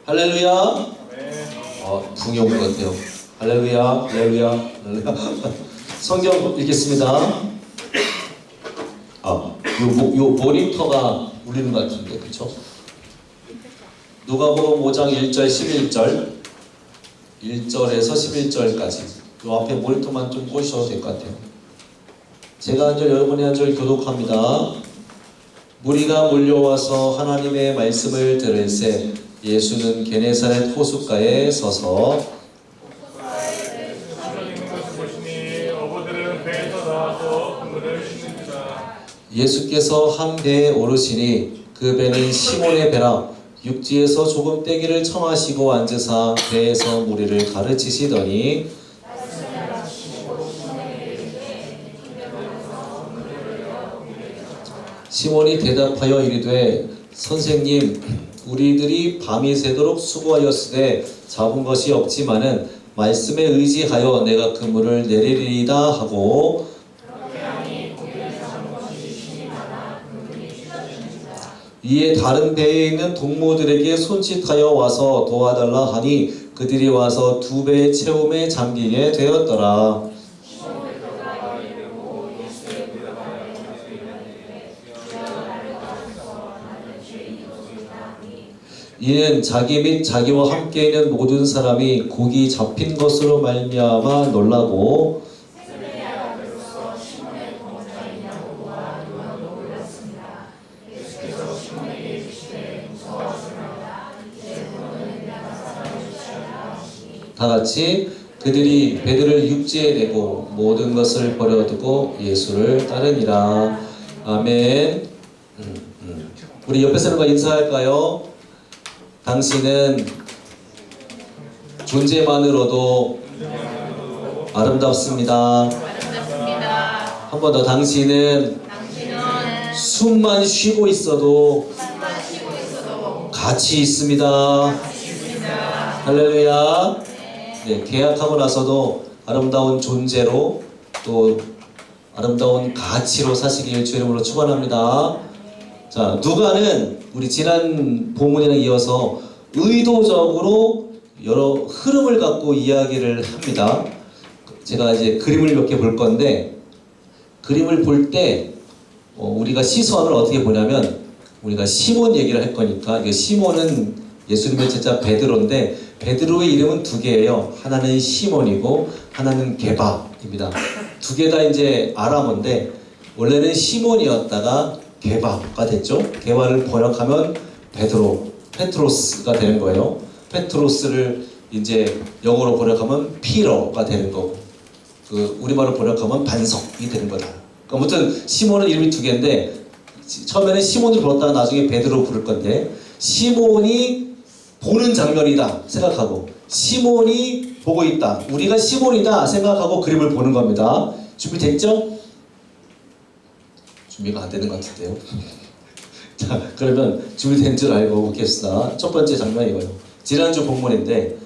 할렐루야. 붕이 온 것 같아요. 할렐루야, 할렐루야, 할렐루야. 성경 읽겠습니다. 요 모니터가 울리는 것 같은데, 그쵸? 누가복음 5장 1절, 11절, 1절에서 11절까지. 요 앞에 모니터만 좀 보셔도 될 것 같아요. 제가 한 절, 여러분이 한 절 교독합니다. 무리가 몰려와서 하나님의 말씀을 들을새 예수는 게네사렛 호숫가에 서서 예수께서 한 배에 오르시니 그 배는 시몬의 배라. 육지에서 조금 떼기를 청하시고 앉으사 배에서 무리를 가르치시더니 시몬이 대답하여 이르되 선생님, 우리들이 밤이 새도록 수고하였으되 잡은 것이 없지만은 말씀에 의지하여 내가 그물을 내리리이다 하고 이에 다른 배에 있는 동무들에게 손짓하여 와서 도와달라 하니 그들이 와서 두 배의 채움에 잠기게 되었더라. 이는 자기 및 자기와 함께 있는 모든 사람이 고기 잡힌 것으로 말미암아 놀라고 다같이 그들이 배들을 육지에 내고 모든 것을 버려두고 예수를 따르니라. 아멘. 우리 옆에 사람과 인사할까요? 당신은 존재만으로도 아름답습니다. 한 번 더, 당신은 숨만 쉬고 있어도 가치 있습니다. 할렐루야. 네, 계약하고 나서도 아름다운 존재로 또 아름다운 가치로 사시길 주의 이름으로 축원합니다. 자, 누가는 우리 지난 본문이랑 이어서 의도적으로 여러 흐름을 갖고 이야기를 합니다. 제가 이제 그림을 몇 개 볼 건데, 그림을 볼 때 우리가 시선을 어떻게 보냐면, 우리가 시몬 얘기를 할 거니까, 이게 시몬은 예수님의 제자 베드로인데 베드로의 이름은 두 개예요. 하나는 시몬이고 하나는 게바입니다. 두 개 다 이제 아람어인데 원래는 시몬이었다가 게바가 됐죠. 게바를 번역하면 베드로, 페트로스가 되는 거예요. 페트로스를 이제 영어로 번역하면 피러가 되는 거고, 그 우리말로 번역하면 반석이 되는 거다. 아무튼 시몬은 이름이 두 개인데 처음에는 시몬을 불렀다가 나중에 베드로 부를 건데, 시몬이 보는 장면이다 생각하고 시몬이 보고 있다, 우리가 시몬이다 생각하고 그림을 보는 겁니다. 준비됐죠? 준비가 안 되는 것 같은데요. 자, 그러면 준비된 줄 알고 보겠습니다. 첫 번째 장면이 이거예요. 지난주 본문인데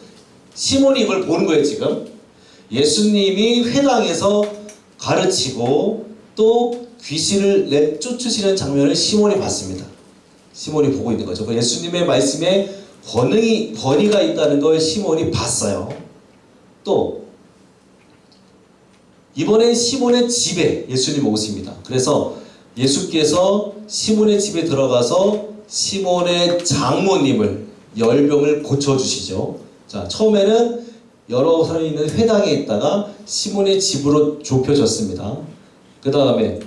시몬이 이걸 보는 거예요. 지금 예수님이 회당에서 가르치고 또 귀신을 내쫓으시는 장면을 시몬이 봤습니다. 시몬이 보고 있는 거죠. 예수님의 말씀에 권위가 있다는 걸 시몬이 봤어요. 또 이번엔 시몬의 집에 예수님 오십니다. 그래서 예수께서 시몬의 집에 들어가서 시몬의 장모님을 열병을 고쳐주시죠. 자, 처음에는 여러 사람이 있는 회당에 있다가 시몬의 집으로 좁혀졌습니다. 그 다음에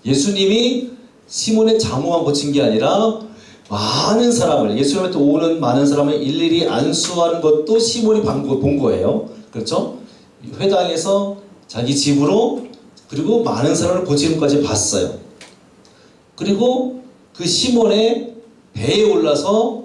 예수님이 시몬의 장모만 고친 게 아니라 많은 사람을, 예수님한테 오는 많은 사람을 일일이 안수하는 것도 시몬이 본 거예요. 그렇죠? 회당에서 자기 집으로, 그리고 많은 사람을 고치는 것까지 봤어요. 그리고 그 시몬의 배에 올라서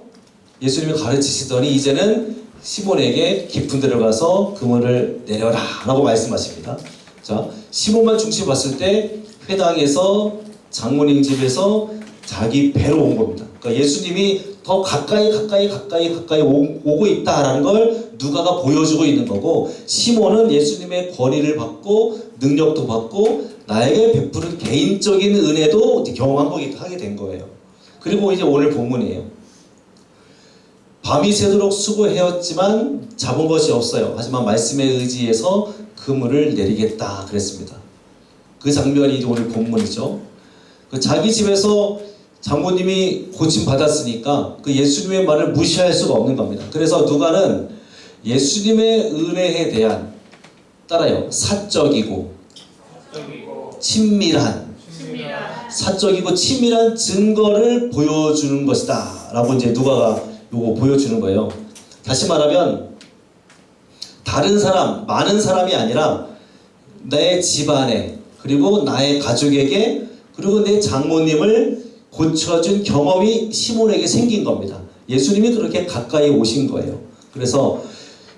예수님이 가르치시더니 이제는 시몬에게 깊은 데로 가서 그물을 내려라 라고 말씀하십니다. 자, 시몬만 중심 봤을 때 회당에서 장모님 집에서 자기 배로 온 겁니다. 그러니까 예수님이 더 가까이 오고 있다라는 걸 누가가 보여주고 있는 거고, 시몬은 예수님의 권위를 받고 능력도 받고 나에게 베푸는 개인적인 은혜도 경험하게 된 거예요. 그리고 이제 오늘 본문이에요. 밤이 새도록 수고하였지만 잡은 것이 없어요. 하지만 말씀에 의지해서 그물을 내리겠다 그랬습니다. 그 장면이 오늘 본문이죠. 자기 집에서 장모님이 고침 받았으니까 그 예수님의 말을 무시할 수가 없는 겁니다. 그래서 누가는 예수님의 은혜에 대한, 따라요, 사적이고 친밀한 사적이고 친밀한 증거를 보여주는 것이다 라고 이제 누가가 요거 보여주는 거예요. 다시 말하면 다른 사람, 많은 사람이 아니라 내 집안에, 그리고 나의 가족에게, 그리고 내 장모님을 고쳐준 경험이 시몬에게 생긴 겁니다. 예수님이 그렇게 가까이 오신 거예요. 그래서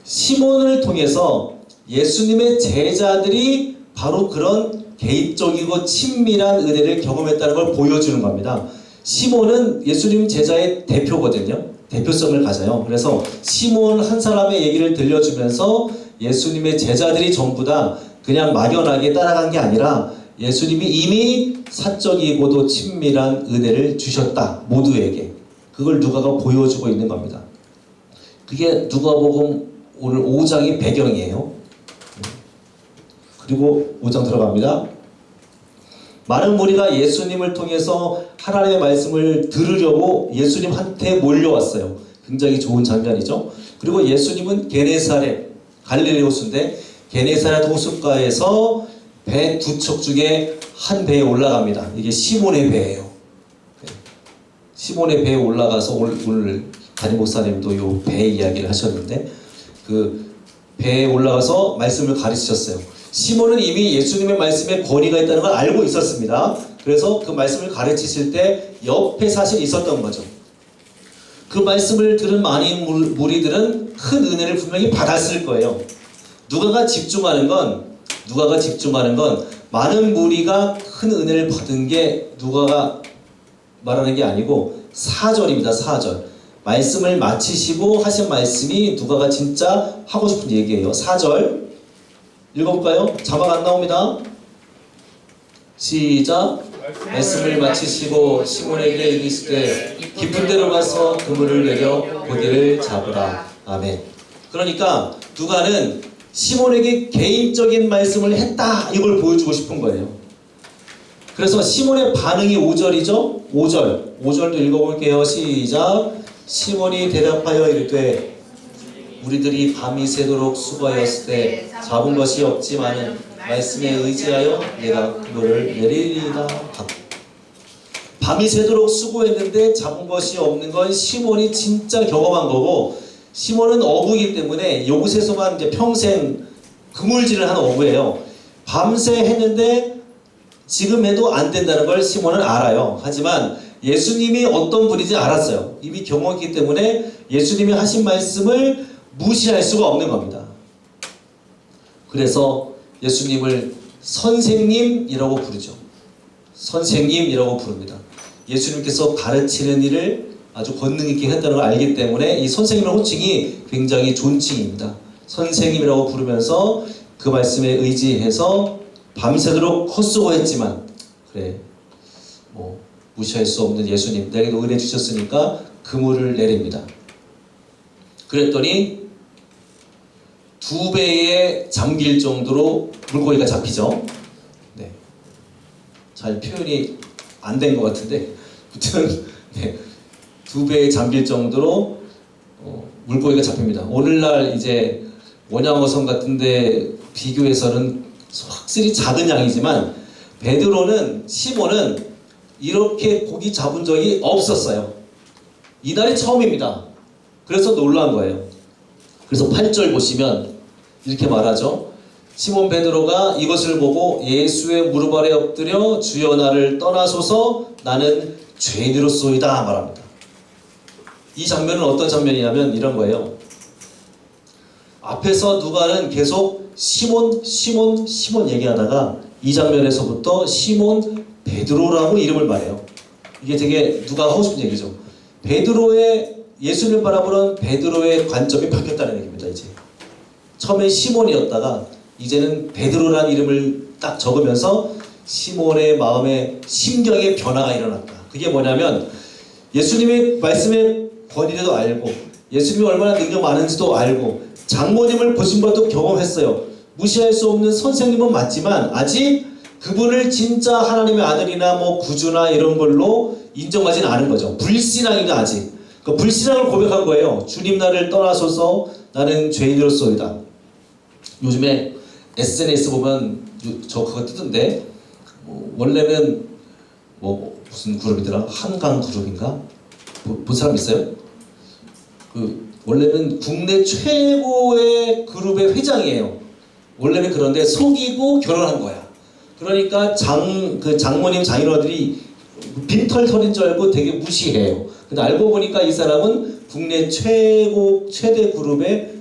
시몬을 통해서 예수님의 제자들이 바로 그런 개인적이고 친밀한 은혜를 경험했다는 걸 보여주는 겁니다. 시몬은 예수님 제자의 대표거든요. 대표성을 가져요. 그래서 시몬 한 사람의 얘기를 들려주면서 예수님의 제자들이 전부 다 그냥 막연하게 따라간 게 아니라 예수님이 이미 사적이고도 친밀한 은혜를 주셨다. 모두에게. 그걸 누가가 보여주고 있는 겁니다. 그게 누가복음 오늘 5장의 배경이에요. 그리고 5장 들어갑니다. 많은 무리가 예수님을 통해서 하나님의 말씀을 들으려고 예수님한테 몰려왔어요. 굉장히 좋은 장면이죠. 그리고 예수님은 게네사렛, 갈릴리 호수인데 게네사렛 호숫가에서 배 두 척 중에 한 배에 올라갑니다. 이게 시몬의 배예요. 시몬의 배에 올라가서 오늘 담임 목사님도 이 배 이야기를 하셨는데 그 배에 올라가서 말씀을 가르치셨어요. 시몬은 이미 예수님의 말씀에 권위가 있다는 걸 알고 있었습니다. 그래서 그 말씀을 가르치실 때 옆에 사실 있었던 거죠. 그 말씀을 들은 많은 무리들은 큰 은혜를 분명히 받았을 거예요. 누가가 집중하는 건 많은 무리가 큰 은혜를 받은 게 누가가 말하는 게 아니고 4절입니다. 4절. 말씀을 마치시고 하신 말씀이 누가가 진짜 하고 싶은 얘기예요. 4절. 읽어볼까요? 자막 안 나옵니다. 시작. 말씀을 마치시고 시몬에게 이르시되 깊은 데로 가서 그물을 내려 고기를 잡으라. 아멘. 그러니까 누가는 시몬에게 개인적인 말씀을 했다 이걸 보여주고 싶은 거예요. 그래서 시몬의 반응이 5절이죠. 5절도 읽어볼게요. 시작. 시몬이 대답하여 이르되 우리들이 밤이 새도록 수고하였을 때 잡은 것이 없지만은 말씀에 의지하여 내가 그물을 내리리이다. 밤이 새도록 수고했는데 잡은 것이 없는 건 시몬이 진짜 경험한 거고, 시몬은 어부이기 때문에 이곳에서만 이제 평생 그물질을 하는 어부예요. 밤새 했는데 지금 해도 안 된다는 걸 시몬은 알아요. 하지만 예수님이 어떤 분인지 알았어요. 이미 경험했기 때문에 예수님이 하신 말씀을 무시할 수가 없는 겁니다. 그래서 예수님을 선생님이라고 부르죠. 선생님이라고 부릅니다. 예수님께서 가르치는 일을 아주 권능 있게 했다는 걸 알기 때문에 이 선생님의 호칭이 굉장히 존칭입니다. 선생님이라고 부르면서 그 말씀에 의지해서 밤새도록 헛수고했지만 그래 뭐 무시할 수 없는 예수님, 내게도 은혜 주셨으니까 그물을 내립니다. 그랬더니 2배에 잠길 정도로 물고기가 잡히죠. 네. 잘 표현이 안 된 것 같은데 아무튼 네. 2배에 잠길 정도로 물고기가 잡힙니다. 오늘날 이제 원양어선 같은데 비교해서는 확실히 작은 양이지만 시몬은 이렇게 고기 잡은 적이 없었어요. 이날이 처음입니다. 그래서 놀란 거예요. 그래서 8절 보시면 이렇게 말하죠. 시몬 베드로가 이것을 보고 예수의 무릎 아래 엎드려 주여 나를 떠나소서 나는 죄인으로소이다 말합니다. 이 장면은 어떤 장면이냐면 이런 거예요. 앞에서 누가는 계속 시몬 얘기하다가 이 장면에서부터 시몬 베드로라고 이름을 말해요. 이게 되게 누가 하고 싶은 얘기죠. 예수님을 바라보는 베드로의 관점이 바뀌었다는 얘기입니다. 이제 처음에 시몬이었다가 이제는 베드로라는 이름을 딱 적으면서 시몬의 마음에 심경의 변화가 일어났다. 그게 뭐냐면 예수님의 말씀의 권위도 알고 예수님이 얼마나 능력 많은지도 알고 장모님을 보신 것도 경험했어요. 무시할 수 없는 선생님은 맞지만 아직 그분을 진짜 하나님의 아들이나 뭐 구주나 이런 걸로 인정하지는 않은 거죠. 불신앙이다 아직. 그 불신앙을 고백한 거예요. 주님 나를 떠나소서 나는 죄인으로소이다. 요즘에 SNS 보면 저 그거 뜨던데 원래는 뭐 무슨 그룹이더라? 한강 그룹인가? 본 사람 있어요? 그 원래는 국내 최고의 그룹의 회장이에요. 원래는 그런데 속이고 결혼한 거야. 그러니까 그 장모님 장인어들이 빈털털인 줄 알고 되게 무시해요. 근데 알고 보니까 이 사람은 국내 최대 그룹의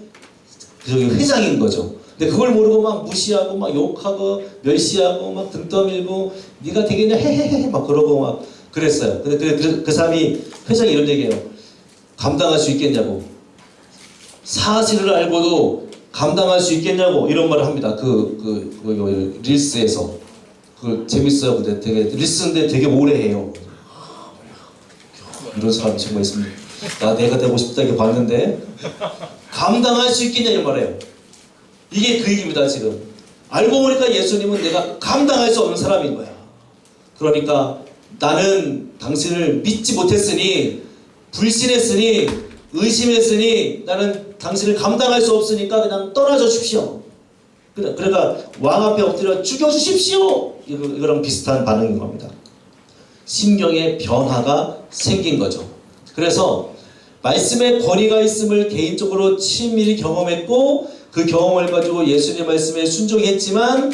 회장인 거죠. 근데 그걸 모르고 막 무시하고 막 욕하고 멸시하고 막 등 떠밀고 네가 되겠냐 헤헤헤 막 그러고 막 그랬어요. 근데 그 사람이 회장이 이런 얘기해요. 감당할 수 있겠냐고. 사실을 알고도 감당할 수 있겠냐고 이런 말을 합니다. 릴스에서 그 재밌어요. 근데 되게 릴스인데 되게 오래 해요. 이런 사람이 정말 있습니다. 내가 되고 싶다 이렇게 봤는데 감당할 수 있겠냐 이런 말이에요. 이게 그 얘기입니다. 지금 알고 보니까 예수님은 내가 감당할 수 없는 사람인 거야. 그러니까 나는 당신을 믿지 못했으니 불신했으니 의심했으니 나는 당신을 감당할 수 없으니까 그냥 떠나줘 주십시오. 그러니까 왕 앞에 엎드려 죽여주십시오. 이거랑 비슷한 반응인 겁니다. 심경의 변화가 생긴 거죠. 그래서 말씀에 권위가 있음을 개인적으로 친밀히 경험했고 그 경험을 가지고 예수님의 말씀에 순종했지만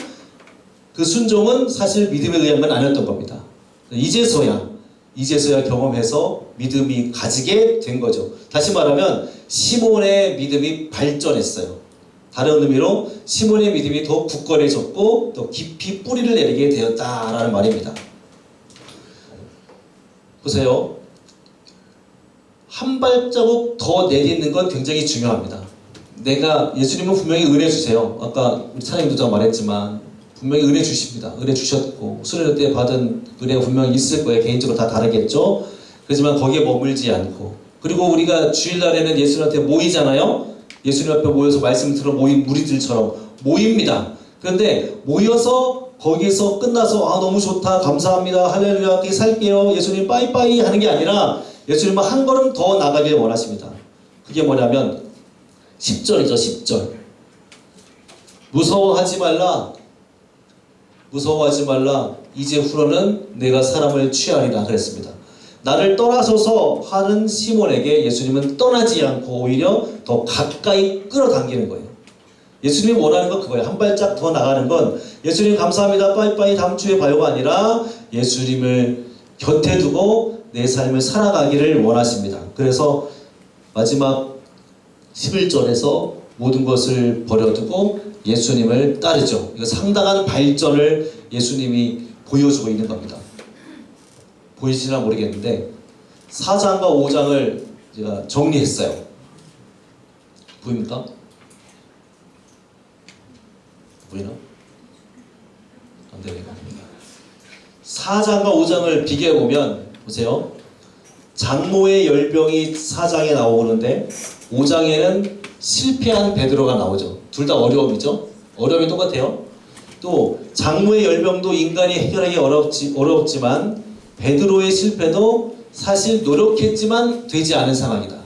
그 순종은 사실 믿음에 의한 건 아니었던 겁니다. 이제서야 경험해서 믿음이 가지게 된 거죠. 다시 말하면 시몬의 믿음이 발전했어요. 다른 의미로 시몬의 믿음이 더 굳건해졌고 더 깊이 뿌리를 내리게 되었다라는 말입니다. 보세요. 한 발자국 더 내딛는 건 굉장히 중요합니다. 예수님은 분명히 은혜 주세요. 아까 우리 차장님도 말했지만 분명히 은혜 주십니다. 은혜 주셨고 수련회 때 받은 은혜가 분명히 있을 거예요. 개인적으로 다 다르겠죠. 그렇지만 거기에 머물지 않고 그리고 우리가 주일날에는 예수님한테 모이잖아요. 예수님 앞에 모여서 말씀 들어 모인 무리들처럼 모입니다. 그런데 모여서 거기에서 끝나서 너무 좋다 감사합니다 할렐루야 그렇게 살게요 예수님 빠이빠이 하는 게 아니라 예수님은 한 걸음 더 나가길 원하십니다. 그게 뭐냐면 10절이죠. 10절 무서워하지 말라 이제 후로는 내가 사람을 취하리라 그랬습니다. 나를 떠나소서 하는 시몬에게 예수님은 떠나지 않고 오히려 더 가까이 끌어당기는 거예요. 예수님이 원하는 건 그거예요. 한 발짝 더 나가는 건 예수님 감사합니다 빠이빠이 다음 주에 봐요가 아니라 예수님을 곁에 두고 내 삶을 살아가기를 원하십니다. 그래서 마지막 11절에서 모든 것을 버려두고 예수님을 따르죠. 이거 상당한 발전을 예수님이 보여주고 있는 겁니다. 보이시나 모르겠는데 4장과 5장을 제가 정리했어요. 보입니까? 보이나? 안 되네요. 4장과 5장을 비교해보면 보세요. 장모의 열병이 4장에 나오는데 5장에는 실패한 베드로가 나오죠. 둘 다 어려움이죠. 어려움이 똑같아요. 또 장모의 열병도 인간이 해결하기 어렵지만 베드로의 실패도 사실 노력했지만 되지 않은 상황이다.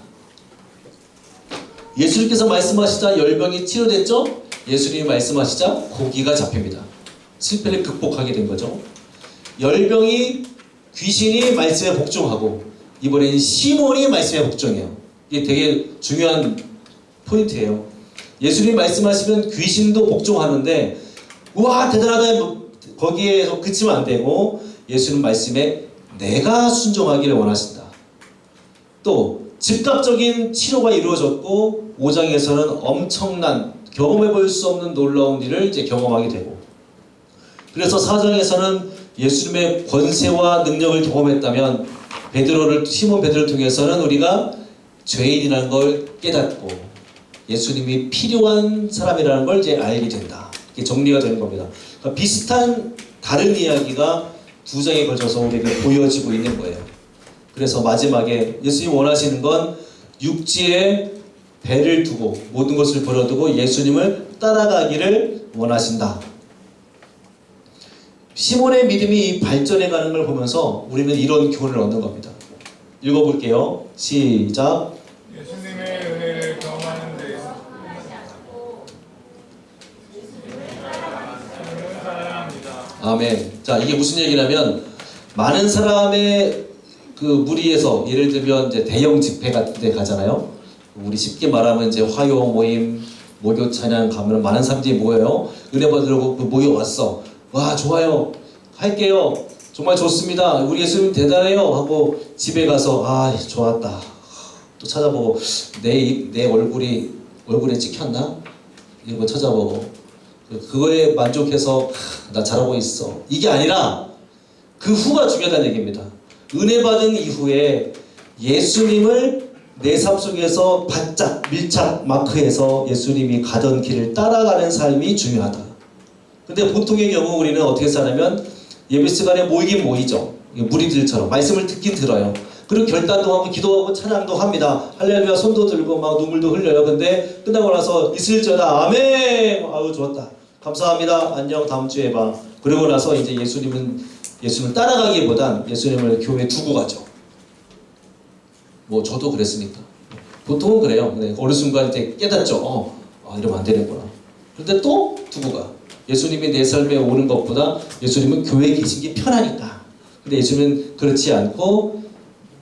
예수님께서 말씀하시자 열병이 치료됐죠? 예수님이 말씀하시자 고기가 잡힙니다. 실패를 극복하게 된 거죠. 열병이 귀신이 말씀에 복종하고 이번엔 시몬이 말씀에 복종해요. 이게 되게 중요한 포인트예요. 예수님이 말씀하시면 귀신도 복종하는데 우와 대단하다 거기에서 그치면 안 되고 예수님 말씀에 내가 순종하기를 원하신다. 또 즉각적인 치료가 이루어졌고 5장에서는 엄청난 경험해 볼 수 없는 놀라운 일을 이제 경험하게 되고 그래서 4장에서는 예수님의 권세와 능력을 경험했다면 시몬 베드로를 통해서는 우리가 죄인이라는 걸 깨닫고 예수님이 필요한 사람이라는 걸 이제 알게 된다. 이게 정리가 되는 겁니다. 그러니까 비슷한 다른 이야기가 두 장에 걸쳐서 우리에게 보여지고 있는 거예요. 그래서 마지막에 예수님이 원하시는 건 육지에 배를 두고 모든 것을 버려두고 예수님을 따라가기를 원하신다. 시몬의 믿음이 발전해 가는 걸 보면서 우리는 이런 교훈을 얻는 겁니다. 읽어볼게요. 시작. 예수님의 은혜를 경험하는 데 주님을 따라야 합니다. 아멘. 자, 이게 무슨 얘기냐면 많은 사람의 그 무리에서 예를 들면 이제 대형 집회 같은 데 가잖아요. 우리 쉽게 말하면 이제 화요 모임, 목요 찬양 가면 많은 사람들이 모여요. 은혜 받으려고 모여왔어. 와, 좋아요. 할게요. 정말 좋습니다. 우리 예수님 대단해요. 하고 집에 가서 아, 좋았다. 또 찾아보고 내 얼굴에 찍혔나? 이거 찾아보고 그거에 만족해서 나 잘하고 있어. 이게 아니라 그 후가 중요하다는 얘기입니다. 은혜 받은 이후에 예수님을 내 삶 속에서 바짝 밀착 마크해서 예수님이 가던 길을 따라가는 삶이 중요하다. 근데 보통의 경우 우리는 어떻게 사냐면 예배 시간에 모이긴 모이죠. 무리들처럼 말씀을 듣긴 들어요. 그리고 결단도 하고 기도하고 찬양도 합니다. 할렐루야 손도 들고 막 눈물도 흘려요. 근데 끝나고 나서 있을저다 아멘. 아유 좋았다. 감사합니다. 안녕 다음 주에 봐. 그러고 나서 이제 예수님을 따라가기보단 예수님을 교회에 두고 가죠. 뭐 저도 그랬으니까. 보통은 그래요. 근데 어느 순간 이제 깨닫죠. 이러면 안 되는구나. 그런데 또 두고 가. 예수님이 내 삶에 오는 것보다 예수님은 교회에 계신 게 편하니까. 근데 예수님은 그렇지 않고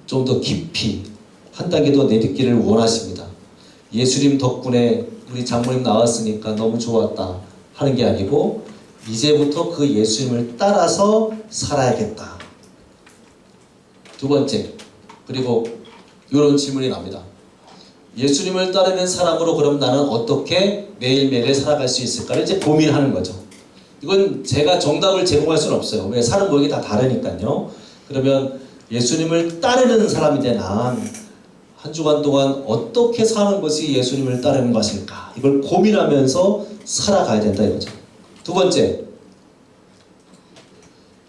좀 더 깊이 한 단계 더 내딛기를 원하십니다. 예수님 덕분에 우리 장모님 나왔으니까 너무 좋았다 하는 게 아니고 이제부터 그 예수님을 따라서 살아야겠다. 두 번째, 그리고 이런 질문이 납니다. 예수님을 따르는 사람으로 그럼 나는 어떻게 매일매일 살아갈 수 있을까를 이제 고민하는 거죠. 이건 제가 정답을 제공할 수는 없어요. 왜? 사람 모양이 다 다르니까요. 그러면 예수님을 따르는 사람이 된 한 주간 동안 어떻게 사는 것이 예수님을 따르는 것일까? 이걸 고민하면서 살아가야 된다 이거죠. 두 번째,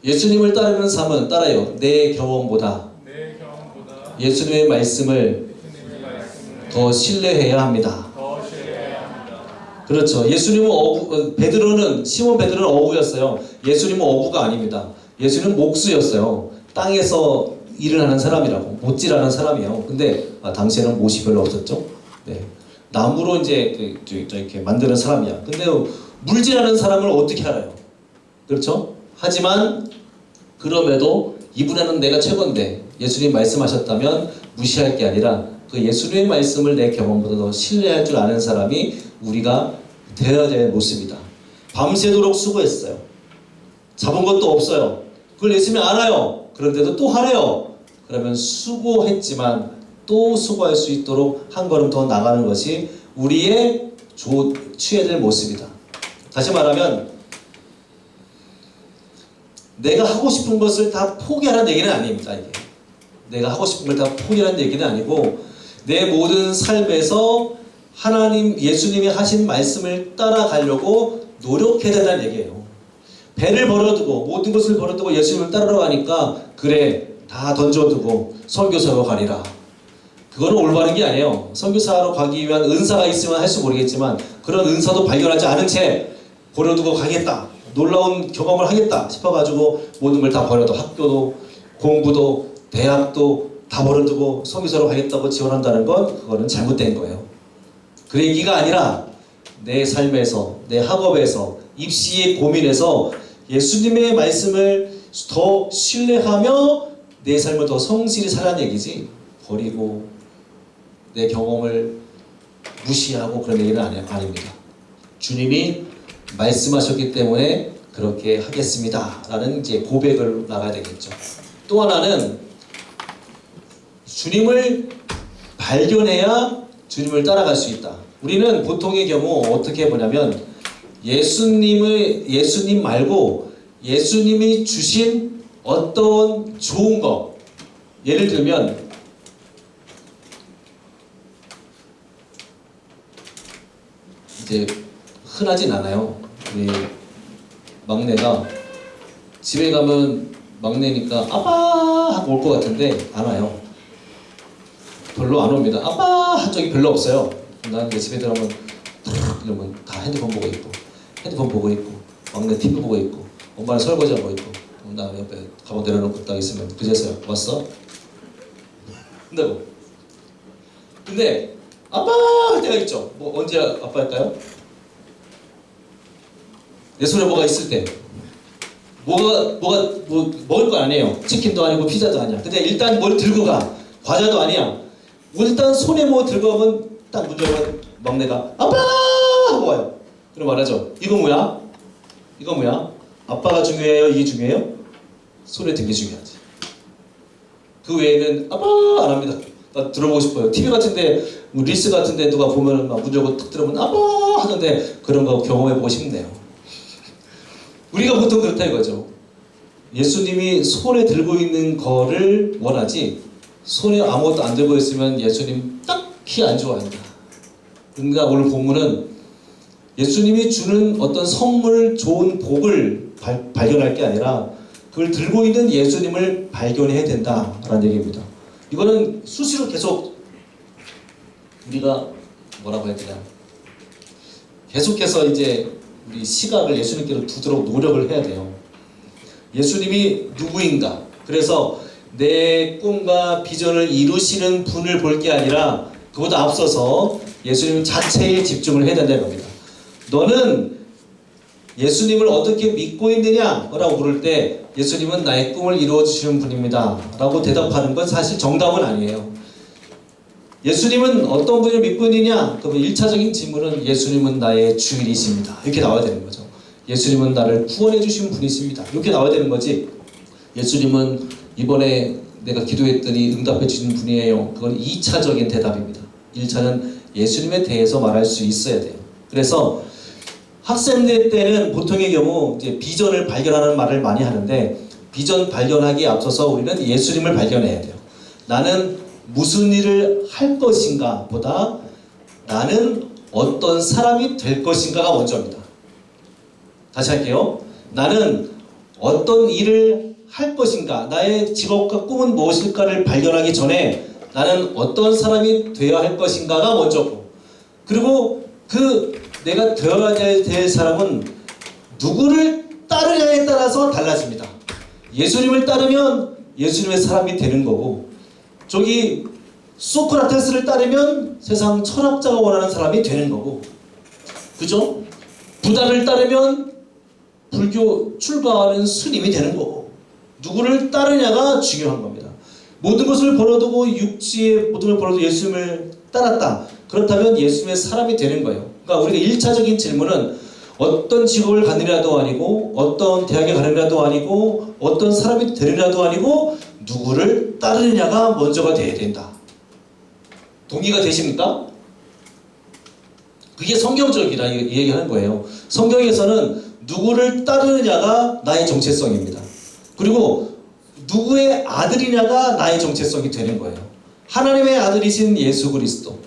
예수님을 따르는 삶은 따라요. 내 경험보다 예수님의 말씀을 더 신뢰해야 합니다. 그렇죠. 예수님은 시몬 베드로는 어부였어요. 예수님은 어부가 아닙니다. 예수님은 목수였어요. 땅에서 일을 하는 사람이라고, 못질하는 사람이에요. 근데 당시에는 못이 별로 없었죠. 네. 나무로 이제 이렇게 만드는 사람이야. 근데 물질하는 사람을 어떻게 알아요? 그렇죠? 하지만 그럼에도 이분에는 내가 최고인데 예수님 말씀하셨다면 무시할 게 아니라 그 예수님의 말씀을 내 경험보다 더 신뢰할 줄 아는 사람이 우리가 되어야 될 모습이다. 밤새도록 수고했어요. 잡은 것도 없어요. 그걸 예수님이 알아요. 그런데도 또 하래요. 그러면 수고했지만 또 수고할 수 있도록 한 걸음 더 나가는 것이 우리의 취해야 될 모습이다. 다시 말하면 내가 하고 싶은 것을 다 포기하라는 얘기는 아닙니다. 이게. 내가 하고 싶은 걸 다 포기하라는 얘기는 아니고 내 모든 삶에서 예수님이 하신 말씀을 따라가려고 노력해야 된다는 얘기예요. 배를 버려두고 모든 것을 버려두고 예수님을 따라가니까 그래 다 던져두고 선교사로 가리라. 그거는 올바른 게 아니에요. 선교사로 가기 위한 은사가 있으면 할지 모르겠지만 그런 은사도 발견하지 않은 채 버려두고 가겠다. 놀라운 경험을 하겠다 싶어가지고 모든 걸 다 버려도 학교도 공부도 대학도 다 버려두고 선교사로 가겠다고 지원한다는 건 그거는 잘못된 거예요. 그 얘기가 아니라 내 삶에서 내 학업에서 입시의 고민에서 예수님의 말씀을 더 신뢰하며 내 삶을 더 성실히 살라는 얘기지 버리고 내 경험을 무시하고 그런 얘기는 아닙니다. 주님이 말씀하셨기 때문에 그렇게 하겠습니다 라는 이제 고백을 나가야 되겠죠. 또 하나는 주님을 발견해야 주님을 따라갈 수 있다. 우리는 보통의 경우 어떻게 보냐면 예수님 말고 예수님이 주신 어떤 좋은 거, 예를 들면 이제 흔하진 않아요. 우리 막내가 집에 가면 막내니까 아빠 하고 올 것 같은데 안 와요. 별로 별로 안 옵니다. 아빠 한 적이 별로 없어요. 나는 내 집에 들어가면 탁 이러면 다 핸드폰 보고 있고 막내 TV 보고 있고 엄마는 설거지 하고 있고 나 옆에 가방 내려놓고 딱 있으면 그제서야 왔어? 한다고. 근데 아빠 할 때가 있죠. 뭐 언제 아빠 할까요? 내 손에 뭐가 있을 때. 뭐 먹을 거 아니에요. 치킨도 아니고 피자도 아니야. 근데 일단 뭘 들고 가. 과자도 아니야. 일단 손에 뭐 들고 가면 딱 문 열면 막내가 아빠 하고 와요. 그럼 말하죠. 이거 뭐야? 이거 뭐야? 아빠가 중요해요? 이게 중요해요? 손에 든 게 중요하지. 그 외에는 아빠 안 합니다. 나 들어보고 싶어요. TV 같은데 뭐 릴스 같은데 누가 보면은 막 문 열고 탁 들어보면 아빠 하는데 그런 거 경험해보고 싶네요. 우리가 보통 그렇다 이거죠. 예수님이 손에 들고 있는 거를 원하지 손에 아무것도 안 들고 있으면 예수님 딱히 안 좋아한다. 그러니까 오늘 본문은 예수님이 주는 어떤 선물, 좋은 복을 발견할 게 아니라 그걸 들고 있는 예수님을 발견해야 된다라는 얘기입니다. 이거는 수시로 계속 우리가 뭐라고 해야 되나 계속해서 이제 우리 시각을 예수님께로 두도록 노력을 해야 돼요. 예수님이 누구인가? 그래서 내 꿈과 비전을 이루시는 분을 볼 게 아니라 그보다 앞서서 예수님 자체에 집중을 해야 된다는 겁니다. 너는 예수님을 어떻게 믿고 있느냐? 라고 물을 때 예수님은 나의 꿈을 이루어주시는 분입니다 라고 대답하는 건 사실 정답은 아니에요. 예수님은 어떤 분을 믿고 있느냐? 그러면 1차적인 질문은 예수님은 나의 주인이십니다. 이렇게 나와야 되는 거죠. 예수님은 나를 구원해 주신 분이십니다. 이렇게 나와야 되는 거지. 예수님은 이번에 내가 기도했더니 응답해 주신 분이에요. 그건 2차적인 대답입니다. 1차는 예수님에 대해서 말할 수 있어야 돼요. 그래서 학생들 때는 보통의 경우 이제 비전을 발견하는 말을 많이 하는데 비전 발견하기에 앞서서 우리는 예수님을 발견해야 돼요. 나는 무슨 일을 할 것인가 보다 나는 어떤 사람이 될 것인가가 먼저입니다. 다시 할게요. 나는 어떤 일을 할 것인가, 나의 직업과 꿈은 무엇일까를 발견하기 전에 나는 어떤 사람이 되어야 할 것인가가 먼저고, 그리고 내가 되어야 될 사람은 누구를 따르냐에 따라서 달라집니다. 예수님을 따르면 예수님의 사람이 되는 거고, 저기 소크라테스를 따르면 세상 철학자가 원하는 사람이 되는 거고, 그죠? 부다를 따르면 불교 출가하는 스님이 되는 거고, 누구를 따르냐가 중요한 겁니다. 모든 것을 버려두고 육지의 모든 걸 버려두고 예수님을 따랐다. 그렇다면 예수님의 사람이 되는 거예요. 그러니까 우리가 1차적인 질문은 어떤 직업을 갖느냐도 아니고 어떤 대학에 가느냐도 아니고 어떤 사람이 되느냐도 아니고 누구를 따르느냐가 먼저가 돼야 된다. 동의가 되십니까? 그게 성경적이라 이 얘기하는 거예요. 성경에서는 누구를 따르느냐가 나의 정체성입니다. 그리고 누구의 아들이냐가 나의 정체성이 되는 거예요. 하나님의 아들이신 예수 그리스도,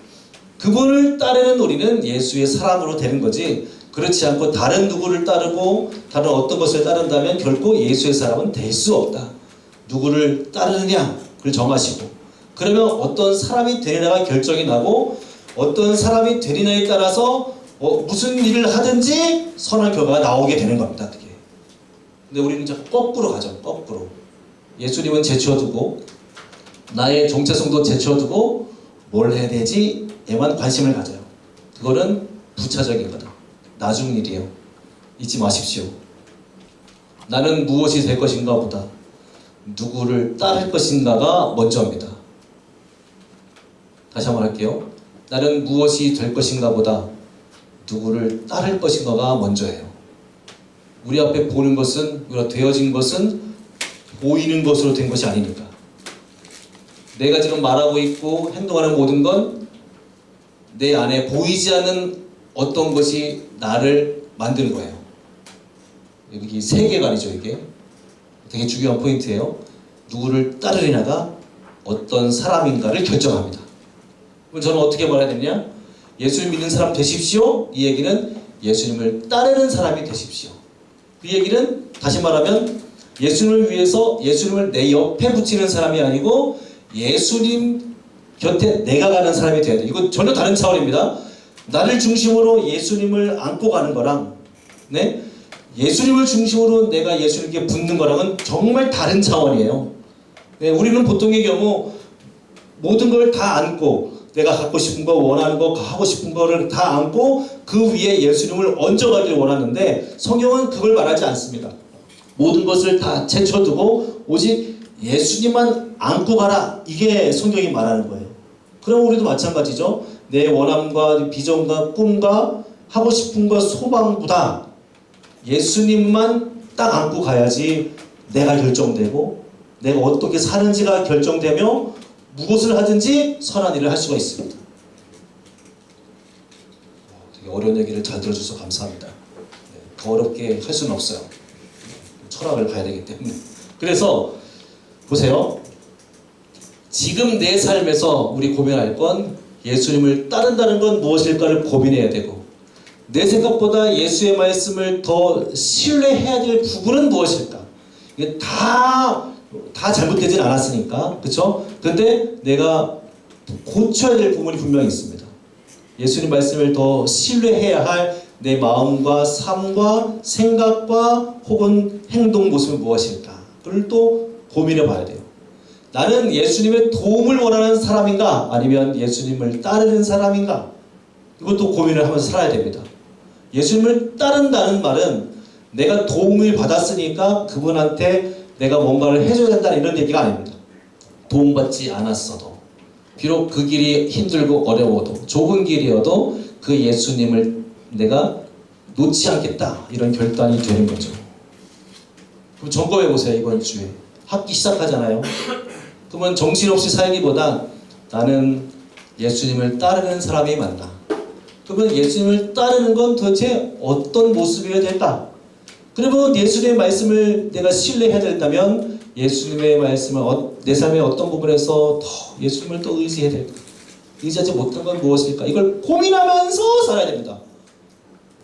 그분을 따르는 우리는 예수의 사람으로 되는 거지, 그렇지 않고 다른 누구를 따르고 다른 어떤 것을 따른다면 결코 예수의 사람은 될 수 없다. 누구를 따르느냐 그걸 정하시고, 그러면 어떤 사람이 되느냐가 결정이 나고 어떤 사람이 되느냐에 따라서 무슨 일을 하든지 선한 결과가 나오게 되는 겁니다. 그게. 근데 우리는 자꾸 거꾸로 가죠. 거꾸로. 예수님은 제쳐두고 나의 정체성도 제쳐두고 뭘 해야 되지에만 관심을 가져요. 그거는 부차적인 거다. 나중 일이에요. 잊지 마십시오. 나는 무엇이 될 것인가 보다 누구를 따를 것인가가 먼저입니다. 다시 한번 할게요. 나는 무엇이 될 것인가 보다 누구를 따를 것인가가 먼저예요. 우리 앞에 보는 것은, 우리가 되어진 것은 보이는 것으로 된 것이 아니니까. 내가 지금 말하고 있고 행동하는 모든 건 내 안에 보이지 않는 어떤 것이 나를 만드는 거예요. 여기 세계관이죠. 이게 되게 중요한 포인트예요. 누구를 따르느냐가 어떤 사람인가를 결정합니다. 그럼 저는 어떻게 말해야 되냐? 예수님 믿는 사람 되십시오. 이 얘기는 예수님을 따르는 사람이 되십시오. 그 얘기는 다시 말하면 예수님을 위해서 예수님을 내 옆에 붙이는 사람이 아니고 예수님 곁에 내가 가는 사람이 돼야 돼. 이건 전혀 다른 차원입니다. 나를 중심으로 예수님을 안고 가는 거랑, 네? 예수님을 중심으로 내가 예수님께 붙는 거랑은 정말 다른 차원이에요. 네, 우리는 보통의 경우 모든 걸 다 안고 내가 갖고 싶은 거, 원하는 거, 하고 싶은 거를 다 안고 그 위에 예수님을 얹어가기를 원하는데 성경은 그걸 말하지 않습니다. 모든 것을 다 제쳐두고 오직 예수님만 안고 가라. 이게 성경이 말하는 거예요. 그럼 우리도 마찬가지죠. 내 원함과 비전과 꿈과 하고 싶은 것, 소망보다 예수님만 딱 안고 가야지 내가 결정되고 내가 어떻게 사는지가 결정되며 무엇을 하든지 선한 일을 할 수가 있습니다. 되게 어려운 얘기를 잘 들어주셔서 감사합니다. 더 어렵게 할 수는 없어요. 철학을 봐야 되기 때문에. 그래서 보세요. 지금 내 삶에서 우리 고민할 건 예수님을 따른다는 건 무엇일까를 고민해야 되고, 내 생각보다 예수의 말씀을 더 신뢰해야 될 부분은 무엇일까? 이게 다 잘못되진 않았으니까, 그렇죠? 근데 내가 고쳐야 될 부분이 분명히 있습니다. 예수님 말씀을 더 신뢰해야 할 내 마음과 삶과 생각과 혹은 행동 모습은 무엇일까? 그걸 또 고민해 봐야 돼요. 나는 예수님의 도움을 원하는 사람인가? 아니면 예수님을 따르는 사람인가? 이것도 고민을 하면서 살아야 됩니다. 예수님을 따른다는 말은 내가 도움을 받았으니까 그분한테 내가 뭔가를 해줘야 된다는 이런 얘기가 아닙니다. 도움받지 않았어도, 비록 그 길이 힘들고 어려워도, 좁은 길이어도 그 예수님을 내가 놓지 않겠다, 이런 결단이 되는 거죠. 그럼 점검해 보세요. 이번 주에 학기 시작하잖아요. 그러면 정신없이 살기보다 나는 예수님을 따르는 사람이 맞나? 그러면 예수님을 따르는 건 도대체 어떤 모습이어야 될까? 그러면 예수님의 말씀을 내가 신뢰해야 된다면 예수님의 말씀을 내 삶의 어떤 부분에서 더 예수님을 또 의지해야 될까? 의지하지 못한 건 무엇일까? 이걸 고민하면서 살아야 됩니다.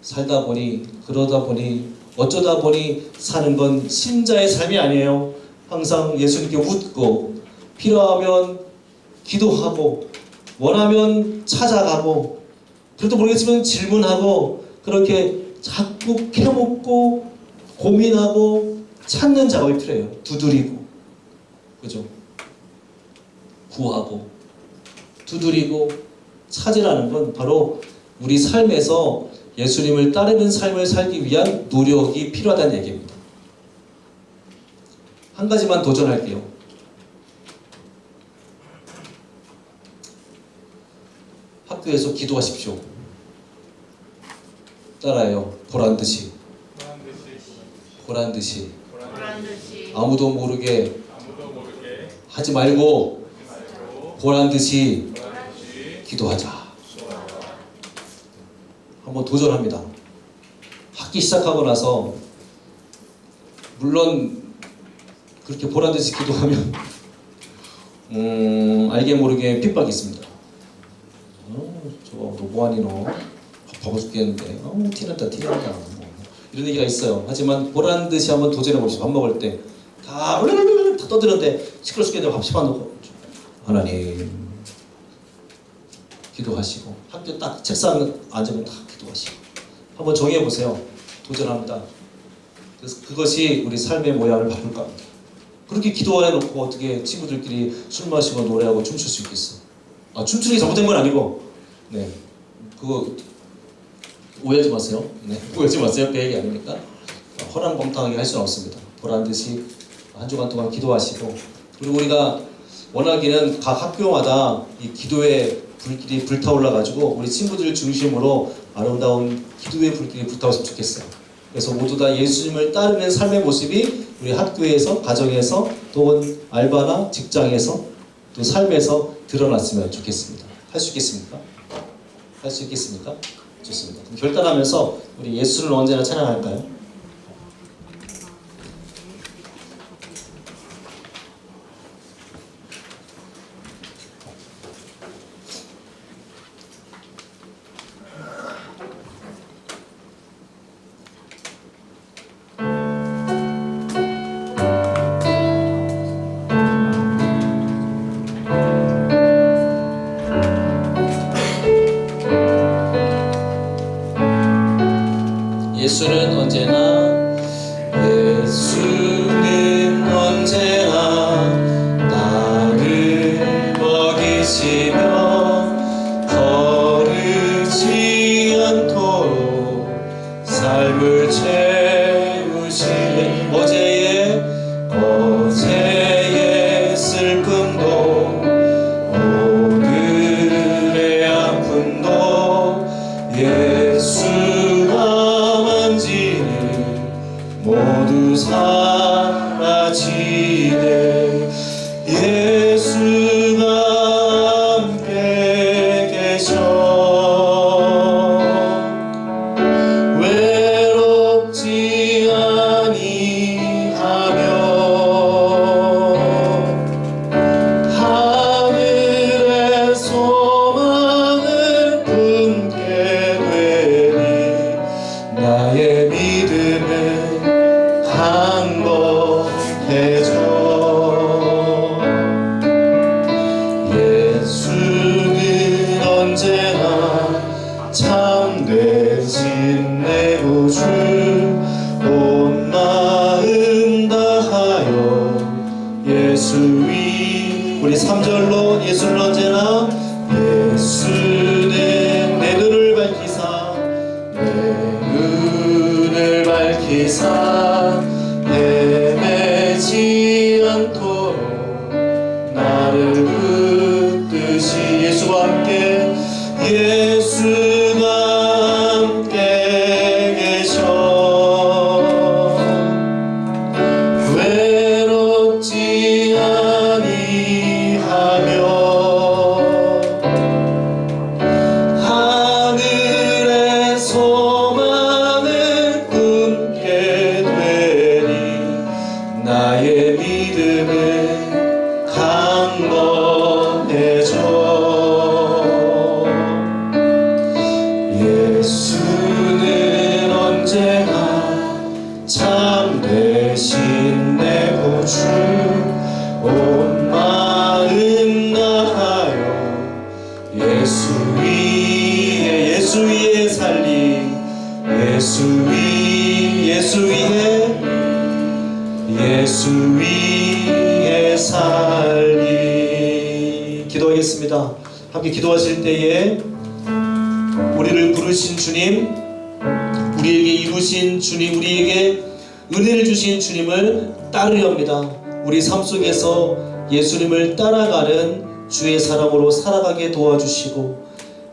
살다 보니, 그러다 보니, 어쩌다 보니 사는 건 신자의 삶이 아니에요. 항상 예수님께 묻고, 필요하면 기도하고, 원하면 찾아가고, 그래도 모르겠지만 질문하고, 그렇게 자꾸 캐묻고 고민하고 찾는 작업이 필요해요. 두드리고, 그죠? 구하고 두드리고 찾으라는 건 바로 우리 삶에서 예수님을 따르는 삶을 살기 위한 노력이 필요하다는 얘기입니다. 한 가지만 도전할게요. 학교에서 기도하십시오. 따라해요. 보란듯이. 보란듯이. 아무도 모르게 하지 말고 보란듯이 기도하자. 한번 도전합니다. 학기 시작하고 나서 물론 그렇게 보란듯이 기도하면 알게 모르게 핍박이 있습니다. 저거 너 뭐하니 너? 바보 죽겠는데. 티난다 티난다. 이런 얘기가 있어요. 하지만 보란듯이 한번 도전해보시죠. 밥 먹을 때 다 떠드는데 시끄러 죽겠는데 밥 씹어 놓고 하나님 기도하시고, 학교 딱 책상 앉으면 다 기도하시고, 한번 정해보세요. 도전합니다. 그래서 그것이 우리 삶의 모양을 바꿀 겁니다. 그렇게 기도해놓고 어떻게 친구들끼리 술 마시고 노래하고 춤출 수 있겠어? 춤추는 게 잘못된 건 아니고, 네, 그거 오해하지 마세요. 네, 오해하지 마세요. 그 얘기 아닙니까? 허랑방탕하게 할 수는 없습니다. 보란듯이 한 주간 동안 기도하시고, 그리고 우리가 원하기는 각 학교마다 이 기도의 불길이 불타올라가지고 우리 친구들 중심으로 아름다운 기도의 불길이 불타왔으면 좋겠어요. 그래서 모두 다 예수님을 따르는 삶의 모습이 우리 학교에서, 가정에서, 또는 알바나 직장에서, 또 삶에서 드러났으면 좋겠습니다. 할 수 있겠습니까? 할 수 있겠습니까? 좋습니다. 그럼 결단하면서 우리 예수를 언제나 찬양할까요? 예수는 언제나 나를 먹이시며 거르지 않도록 삶을 채우시네. 어제의 슬픔도 오늘의 아픔도 예수가 만지니 모두 사라지네. 예수가 함께 계셔 외롭지 아니하며 하늘의 소망을 품게 되니 나의 믿음은 강건해져. 예수는 언제나 참되신 내 구주 온 마음 다하여 예수 위 우리 3절로 예수는 언제나 예수는 내 눈을 밝히사 헤매지 않도록 나를 붙드시. 예수가 함께 계셔 외롭지 아니하며 하늘의 소망을 품게 되니 나의 믿음은 강건해져. 예수는 언제나 참되신 내 구주 온 마음 다하여 예수 위에 살리 예수 위에 살리. 기도하겠습니다. 함께 기도하실 때에 우리를 부르신 주님, 우리에게 이루신 주님, 우리에게 은혜를 주신 주님을 따르려 합니다. 우리 삶 속에서 예수님을 따라가는 주의 사람으로 살아가게 도와주시고,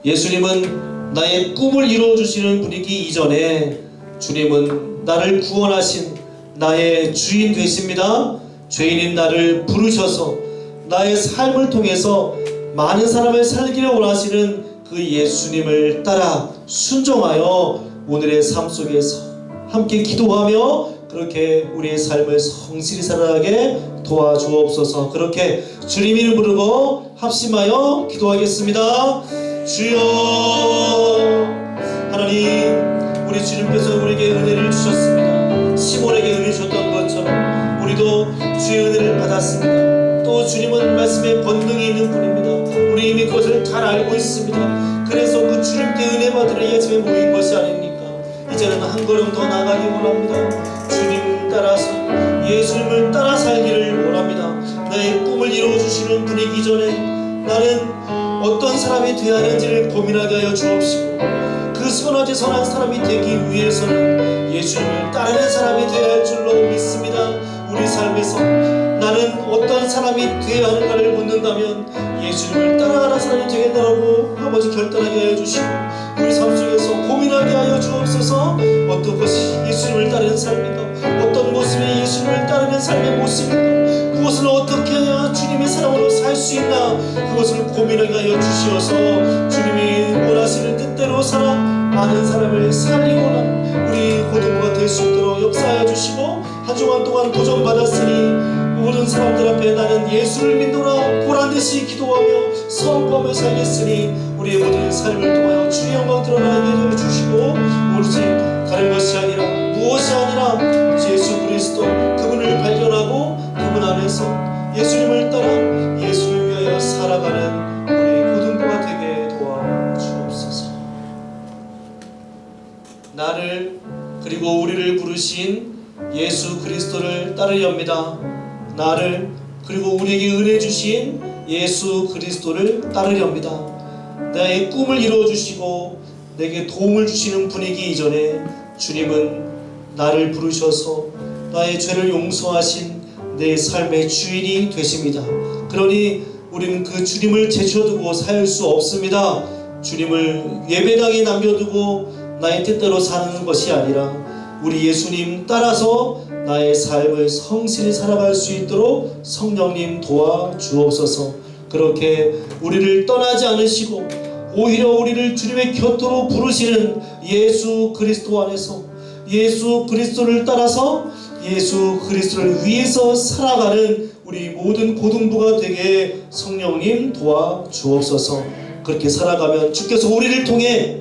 예수님은 나의 꿈을 이루어주시는 분이기 이전에 주님은 나를 구원하신 나의 주인 되십니다. 죄인인 나를 부르셔서 나의 삶을 통해서 많은 사람을 살기를 원하시는 그 예수님을 따라 순종하여 오늘의 삶 속에서 함께 기도하며 그렇게 우리의 삶을 성실히 살아가게 도와주옵소서. 그렇게 주님 이름 부르고 합심하여 기도하겠습니다. 주여, 하나님, 우리 주님께서 우리에게 은혜를 주셨습니다. 시몬에게 은혜 주셨던 것처럼 우리도 주의 은혜를 받았습니다. 또 주님은 말씀에 권능이 있는 분입니다. 우리 이미 그것을 잘 알고 있습니다. 그래서 그 주님께 은혜 받으러 이 아침에 모인 것이 아닙니까? 이제는 한 걸음 더 나가기 원합니다. 주님 따라서 예수님을 따라 살기를 원합니다. 나의 꿈을 이루어주시는 분이기 전에 나는 어떤 사람이 되어야 하는지를 고민하게 하여 주옵시고, 그 선하지 선한 사람이 되기 위해서는 예수님을 따르는 사람이 되어야 할 줄로 믿습니다. 우리 삶에서 나는 어떤 사람이 되어야 하는가를 묻는다면 예수님을 따라가는 사람이 되겠다라고 아버지 결단하게 하여 주시고, 우리 삶 속에서 고민하게 하여 주옵소서. 어떤 것이 예수님을 따르는 삶인가, 어떤 모습이 예수님을 따르는 삶의 모습인가, 그것을 어떻게 해야 주님의 사람으로 살 수 있나, 그것을 고민하게 하여 주시어서 주님이 원하시는 뜻대로 살아 많은 사람을 살리고 난 우리 고등부가 될 수 있도록 역사하여 주시고, 한 주간 동안 도전받았으니 모든 사람들 앞에 나는 예수를 믿노라 보란듯이 기도하며 선포하며 살겠으니 우리의 모든 삶을 통하여 주의 영광 드러나게 해 주시고, 오로지 다른 것이 아니라 무엇이 아니라 예수 그리스도 그분을 발견하고 그분 안에서 예수님을 따라 예수를 위하여 살아가는 우리 고등부가 되게 도와주옵소서. 나를 그리고 우리를 부르신 예수 그리스도를 따르렵니다. 나를 그리고 우리에게 은혜 주신 예수 그리스도를 따르렵니다. 나의 꿈을 이루어주시고 내게 도움을 주시는 분이기 이전에 주님은 나를 부르셔서 나의 죄를 용서하신 내 삶의 주인이 되십니다. 그러니 우리는 그 주님을 제쳐두고 살 수 없습니다. 주님을 예배당에 남겨두고 나의 뜻대로 사는 것이 아니라 우리 예수님 따라서 나의 삶을 성실히 살아갈 수 있도록 성령님 도와주옵소서. 그렇게 우리를 떠나지 않으시고 오히려 우리를 주님의 곁으로 부르시는 예수 그리스도 안에서 예수 그리스도를 따라서 예수 그리스도를 위해서 살아가는 우리 모든 고등부가 되게 성령님 도와주옵소서. 그렇게 살아가면 주께서 우리를 통해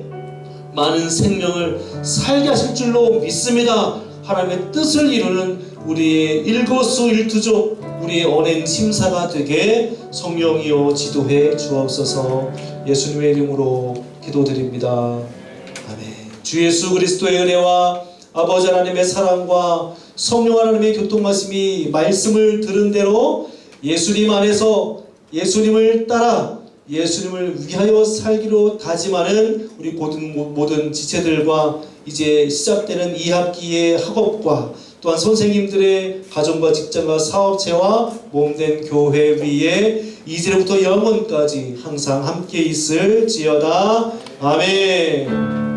많은 생명을 살게 하실 줄로 믿습니다. 하나님의 뜻을 이루는 우리의 일거수일투족 우리의 언행 심사가 되게 성령이여 지도해 주옵소서. 예수님의 이름으로 기도드립니다. 아멘. 주 예수 그리스도의 은혜와 아버지 하나님의 사랑과 성령 하나님의 교통하심이 말씀을 들은 대로 예수님 안에서 예수님을 따라 예수님을 위하여 살기로 다짐하는 우리 모든 지체들과 이제 시작되는 2학기의 학업과 또한 선생님들의 가정과 직장과 사업체와 몸된 교회 위에 이제부터 영원까지 항상 함께 있을지어다. 아멘.